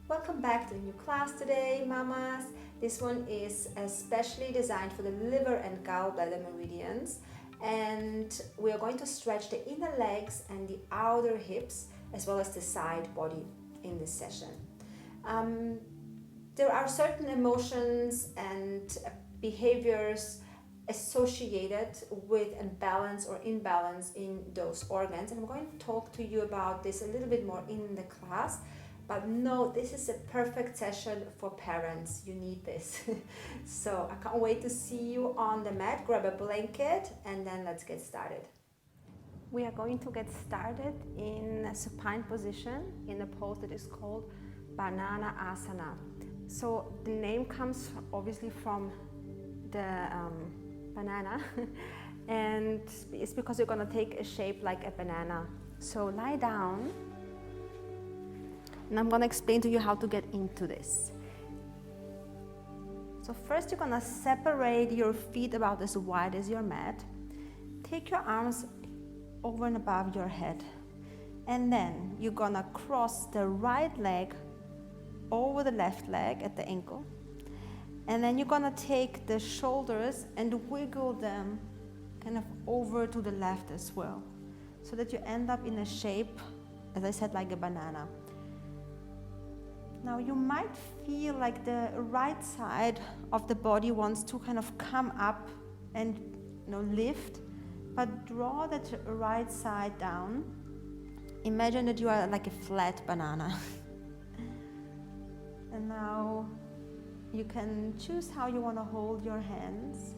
Welcome back to the new class today, mamas. This one is especially designed for the liver and gallbladder meridians, and we are going to stretch the inner legs and the outer hips as well as the side body in this session. There are certain emotions and behaviors associated with imbalance or imbalance in those organs, and I'm going to talk to you about this a little bit more in the class. But no, this is a perfect session for parents. You need this. So I can't wait to see you on the mat. Grab a blanket and then let's get started. We are going to get started in a supine position in a pose that is called Banana Asana. So the name comes obviously from the banana and it's because you're going to take a shape like a banana. So lie down. And I'm going to explain to you how to get into this. So first you're going to separate your feet about as wide as your mat. Take your arms over and above your head. And then you're going to cross the right leg over the left leg at the ankle. And then you're going to take the shoulders and wiggle them kind of over to the left as well. So that you end up in a shape, as I said, like a banana. Now you might feel like the right side of the body wants to kind of come up and lift, but draw that right side down. Imagine that you are like a flat banana. And now you can choose how you want to hold your hands.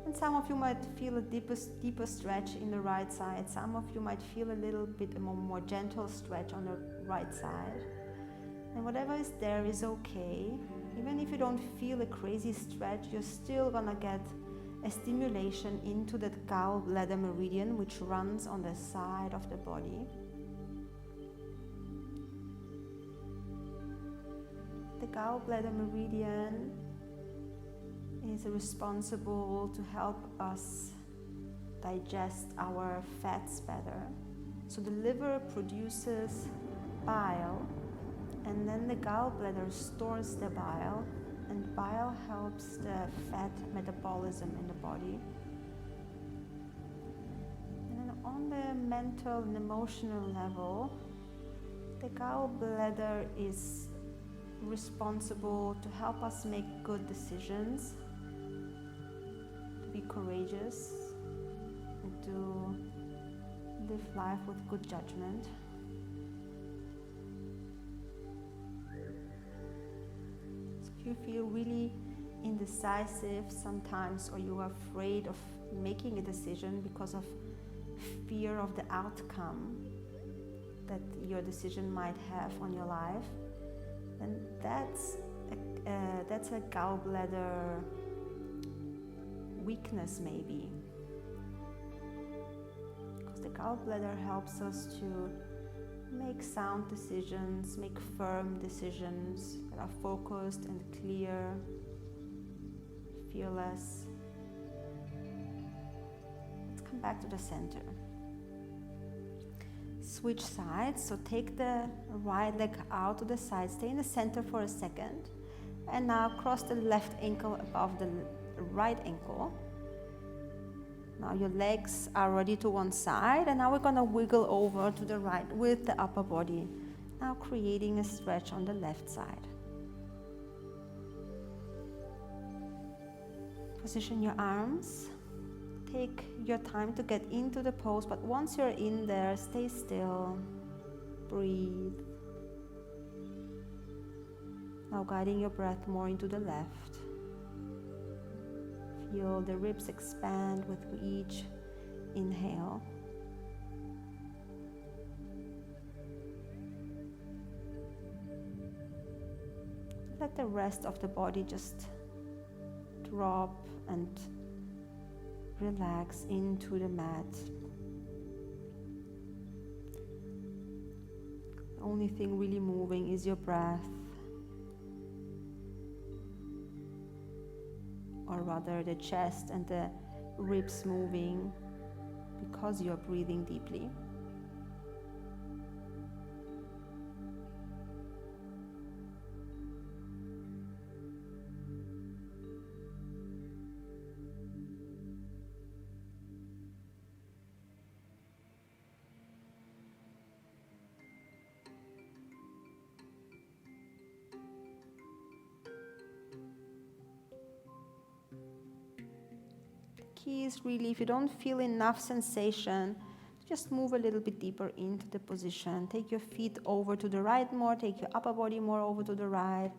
And some of you might feel a deeper stretch in the right side. Some of you might feel a little bit more gentle stretch on the right side. And whatever is there is okay. Even if you don't feel a crazy stretch, you're still gonna get a stimulation into that Gallbladder Meridian, which runs on the side of the body. The Gallbladder Meridian is responsible to help us digest our fats better. So the liver produces bile, and then the gallbladder stores the bile, and bile helps the fat metabolism in the body. And then on the mental and emotional level, the gallbladder is responsible to help us make good decisions, be courageous, and to live life with good judgment. So if you feel really indecisive sometimes, or you are afraid of making a decision because of fear of the outcome that your decision might have on your life, then that's a gallbladder weakness maybe, because the gallbladder helps us to make sound decisions, make firm decisions that are focused and clear, fearless. Let's come back to the center. Switch sides, so take the right leg out to the side, stay in the center for a second, and now cross the left ankle above the right ankle. Now your legs are ready to one side, and now we're going to wiggle over to the right with the upper body, now creating a stretch on the left side. Position your arms. Take your time to get into the pose, but once you're in there, stay still, breathe. Now guiding your breath more into the left. Feel the ribs expand with each inhale. Let the rest of the body just drop and relax into the mat. The only thing really moving is your breath, or rather the chest and the ribs moving because you're breathing deeply. key is really, if you don't feel enough sensation, just move a little bit deeper into the position. Take your feet over to the right more, take your upper body more over to the right,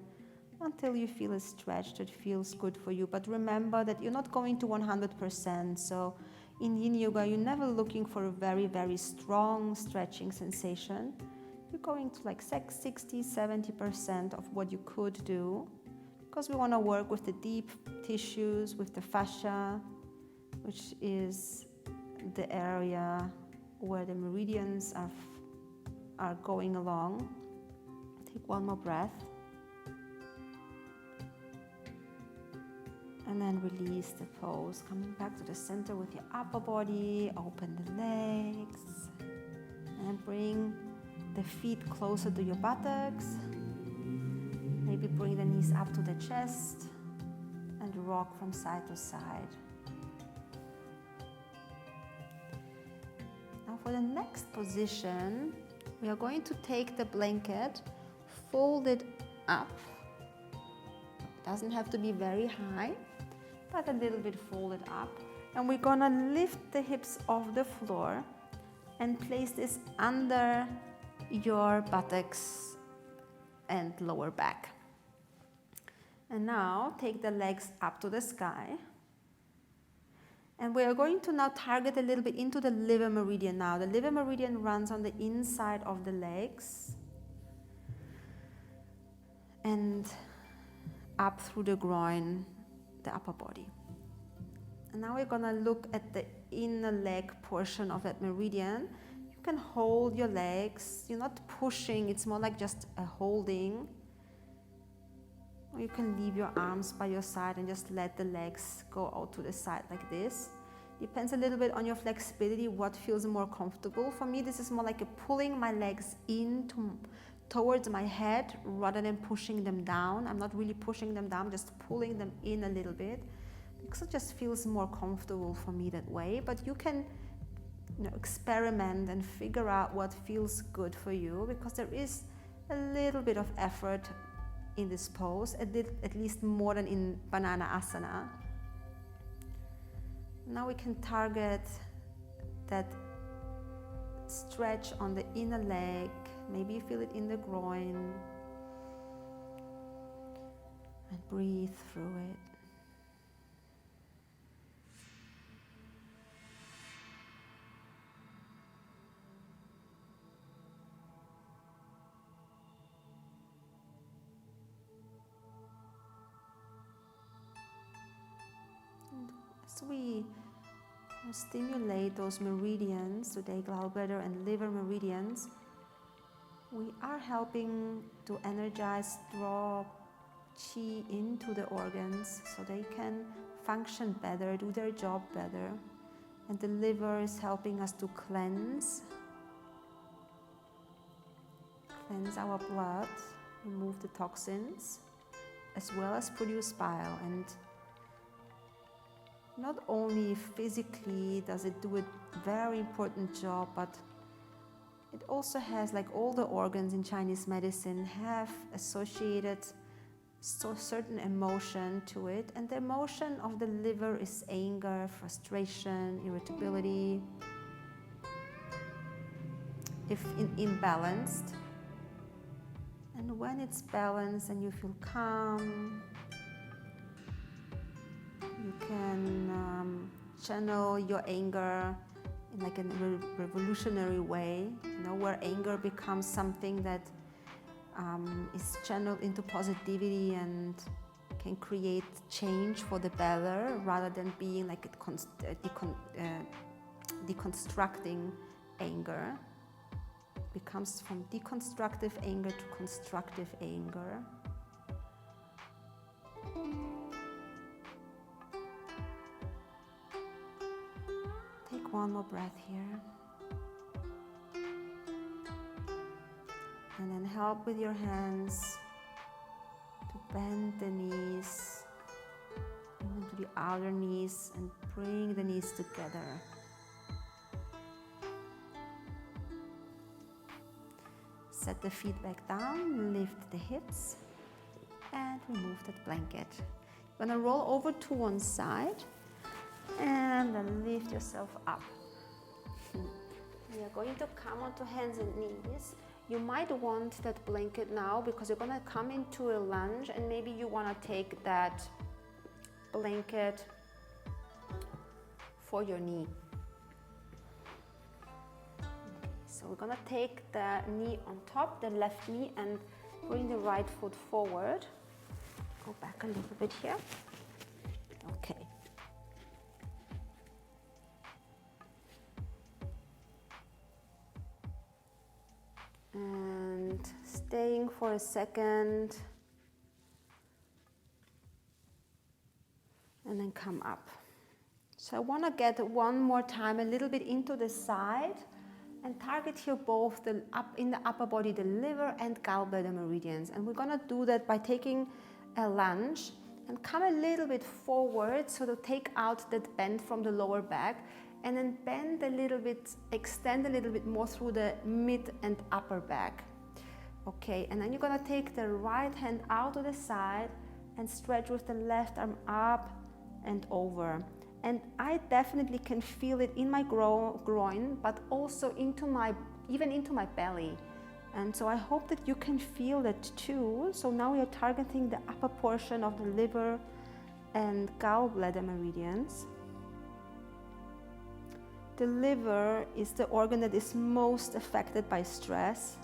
until you feel a stretch that feels good for you. But remember that you're not going to 100%. So in Yin Yoga, you're never looking for a very, very strong stretching sensation. You're going to like 60, 70% of what you could do, because we want to work with the deep tissues, with the fascia, which is the area where the meridians are going along. Take one more breath. And then release the pose, coming back to the center with your upper body, open the legs, and bring the feet closer to your buttocks. Maybe bring the knees up to the chest and rock from side to side. Now for the next position, we are going to take the blanket, fold it up. It doesn't have to be very high, but a little bit folded up. And we're gonna lift the hips off the floor and place this under your buttocks and lower back. And now take the legs up to the sky. And we are going to now target a little bit into the liver meridian now. The liver meridian runs on the inside of the legs and up through the groin, the upper body. And now we're gonna look at the inner leg portion of that meridian. You can hold your legs. You're not pushing, it's more like just a holding. Or you can leave your arms by your side and just let the legs go out to the side like this. Depends a little bit on your flexibility, what feels more comfortable. For me, this is more like a pulling my legs in towards my head rather than pushing them down. I'm not really pushing them down, just pulling them in a little bit, because it just feels more comfortable for me that way. But you can experiment and figure out what feels good for you, because there is a little bit of effort in this pose, at least more than in Banana Asana. Now we can target that stretch on the inner leg. Maybe you feel it in the groin. And breathe through it. As we stimulate those meridians, today gallbladder and liver meridians, we are helping to energize, draw qi into the organs so they can function better, do their job better. And the liver is helping us to cleanse our blood, remove the toxins, as well as produce bile. And not only physically does it do a very important job, but it also has, like all the organs in Chinese medicine, have associated certain emotion to it. And the emotion of the liver is anger, frustration, irritability. If imbalanced. And when it's balanced and you feel calm, you can channel your anger in like a revolutionary way, where anger becomes something that is channeled into positivity and can create change for the better, rather than being like deconstructing anger. It becomes from deconstructive anger to constructive anger. Take one more breath here. And then help with your hands to bend the knees into the outer knees and bring the knees together. Set the feet back down, lift the hips, and remove that blanket. You're gonna roll over to one side And then lift yourself up. You're going to come onto hands and knees. You might want that blanket now because you're going to come into a lunge, and maybe you want to take that blanket for your knee. Okay, so we're going to take the knee on top, the left knee, and bring the right foot forward. Go back a little bit here. Okay. And staying for a second. And then come up. So I want to get one more time a little bit into the side and target here both in the upper body, the liver and gallbladder meridians. And we're going to do that by taking a lunge and come a little bit forward, so to take out that bend from the lower back, and then bend a little bit, extend a little bit more through the mid and upper back. Okay, and then you're going to take the right hand out to the side and stretch with the left arm up and over. And I definitely can feel it in my groin, but also even into my belly. And so I hope that you can feel that too. So now we are targeting the upper portion of the liver and gallbladder meridians. The liver is the organ that is most affected by stress.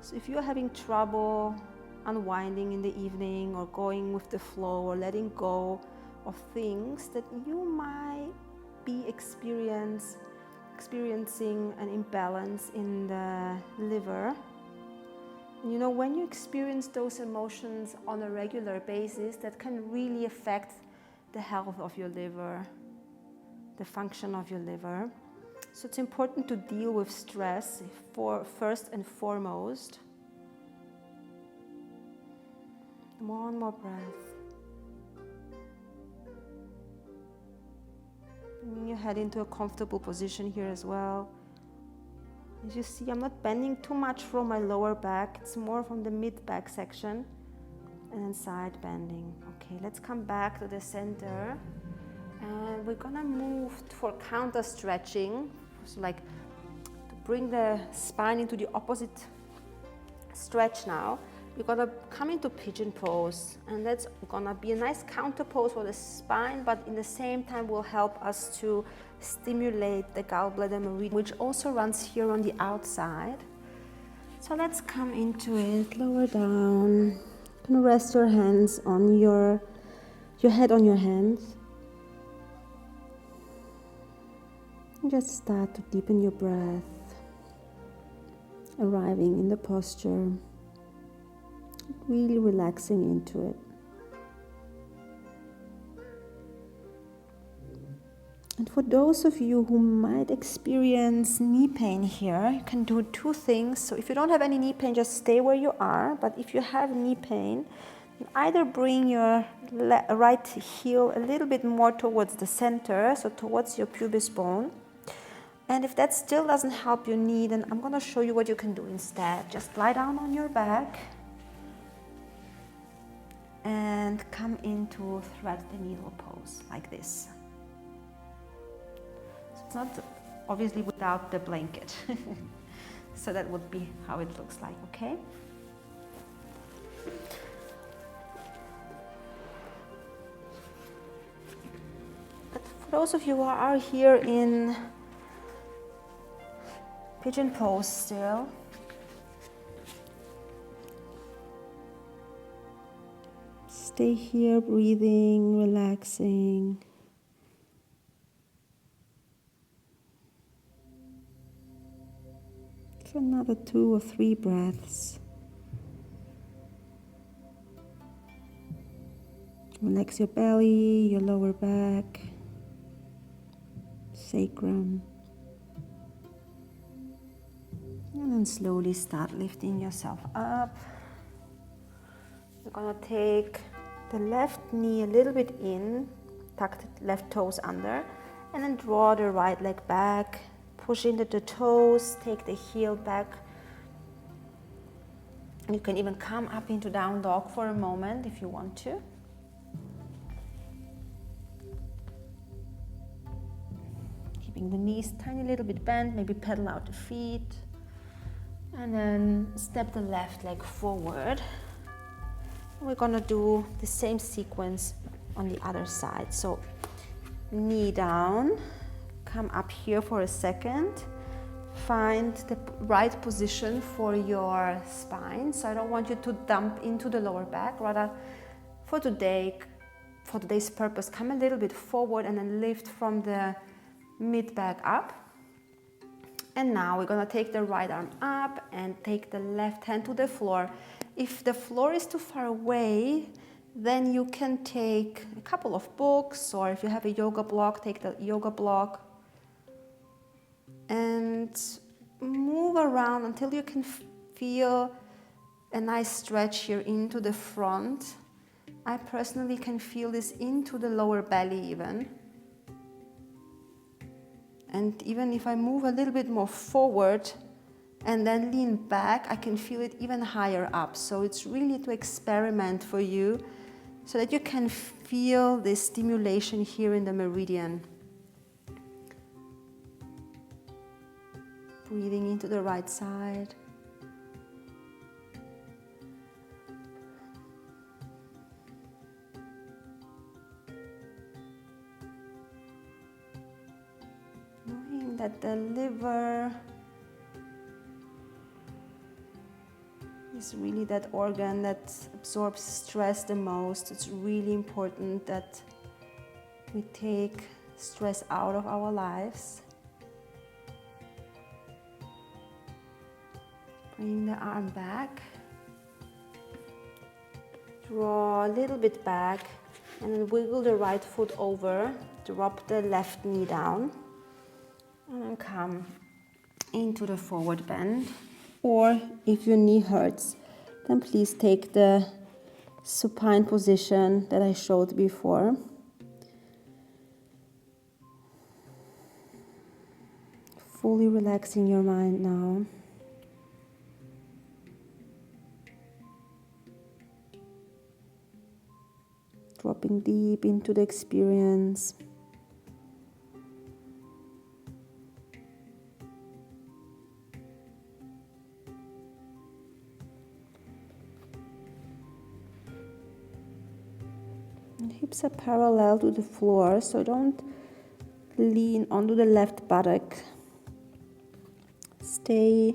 So if you're having trouble unwinding in the evening, or going with the flow, or letting go of things that you might be experiencing an imbalance in the liver. And you know, when you experience those emotions on a regular basis, that can really affect the health of your liver, the function of your liver. So it's important to deal with stress first and foremost. One more breath. Bring your head into a comfortable position here as well. As you see, I'm not bending too much from my lower back. It's more from the mid-back section. And then side bending. Okay, let's come back to the center. And we're gonna move for counter stretching. So like to bring the spine into the opposite stretch now. You're gonna come into Pigeon Pose, and that's gonna be a nice counter pose for the spine, but in the same time will help us to stimulate the gallbladder meridian, which also runs here on the outside. So let's come into it, lower down. You can rest your hands on your head on your hands. And just start to deepen your breath, arriving in the posture. Really relaxing into it. And for those of you who might experience knee pain here, you can do two things. So if you don't have any knee pain, just stay where you are. But if you have knee pain, either bring your right heel a little bit more towards the center, so towards your pubis bone. And if that still doesn't help your knee, then I'm going to show you what you can do instead. Just lie down on your back and come into thread the needle pose like this. So it's not obviously without the blanket. So that would be how it looks like, okay? But for those of you who are here in Pigeon Pose still, stay here, breathing, relaxing. For another 2 or 3 breaths. Relax your belly, your lower back, sacrum. And then slowly start lifting yourself up. You're gonna take the left knee a little bit in, tuck the left toes under, and then draw the right leg back, push into the toes, take the heel back. You can even come up into down dog for a moment if you want to. keeping the knees tiny little bit bent, maybe pedal out the feet. And then step the left leg forward. We're gonna do the same sequence on the other side. So knee down, come up here for a second. Find the right position for your spine. So I don't want you to dump into the lower back, rather for today's purpose, come a little bit forward and then lift from the mid back up. And now we're gonna take the right arm up and take the left hand to the floor. If the floor is too far away, then you can take a couple of books, or if you have a yoga block, take the yoga block and move around until you can feel a nice stretch here into the front. I personally can feel this into the lower belly even. And even if I move a little bit more forward and then lean back, I can feel it even higher up. So it's really to experiment for you so that you can feel this stimulation here in the meridian. Breathing into the right side. Knowing that the liver is really that organ that absorbs stress the most. It's really important that we take stress out of our lives. Bring the arm back. Draw a little bit back and then wiggle the right foot over. Drop the left knee down. And then come into the forward bend. Or if your knee hurts, then please take the supine position that I showed before. Fully relaxing your mind now. Dropping deep into the experience. Hips are parallel to the floor, so don't lean onto the left buttock. Stay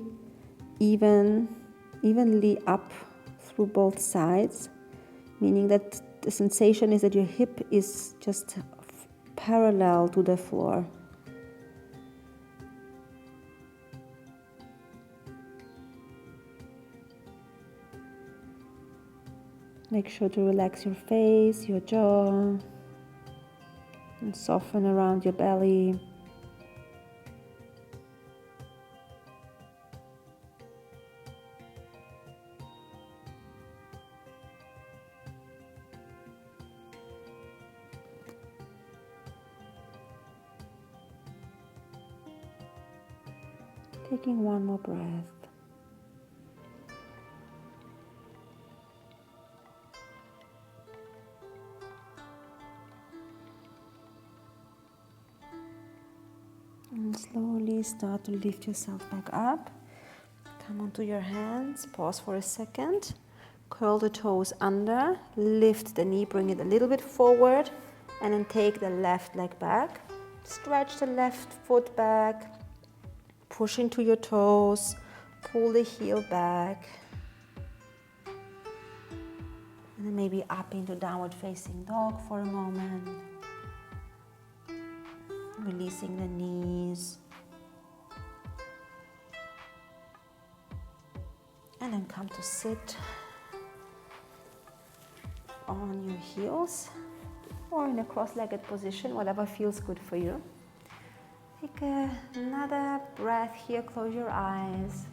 evenly up through both sides, meaning that the sensation is that your hip is just parallel to the floor. Make sure to relax your face, your jaw, and soften around your belly. Taking one more breath. And slowly start to lift yourself back up. Come onto your hands, pause for a second. Curl the toes under, lift the knee, bring it a little bit forward, and then take the left leg back. Stretch the left foot back, push into your toes, pull the heel back. And then maybe up into downward facing dog for a moment. Releasing the knees. And then come to sit on your heels or in a cross-legged position, whatever feels good for you. Take another breath here, close your eyes.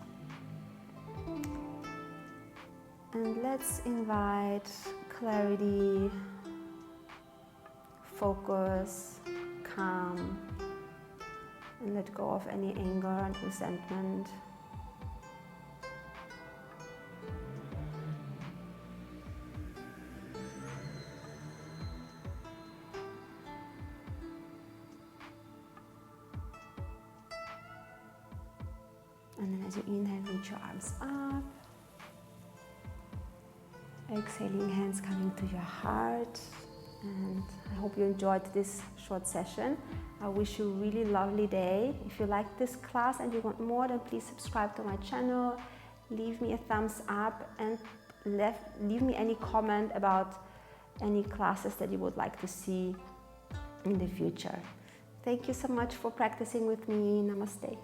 And let's invite clarity, focus, calm, and let go of any anger and resentment. And then as you inhale, reach your arms up. Exhaling, hands coming to your heart. And I hope you enjoyed this short session. I wish you a really lovely day. If you like this class and you want more, then please subscribe to my channel. Leave me a thumbs up and leave me any comment about any classes that you would like to see in the future. Thank you so much for practicing with me. Namaste.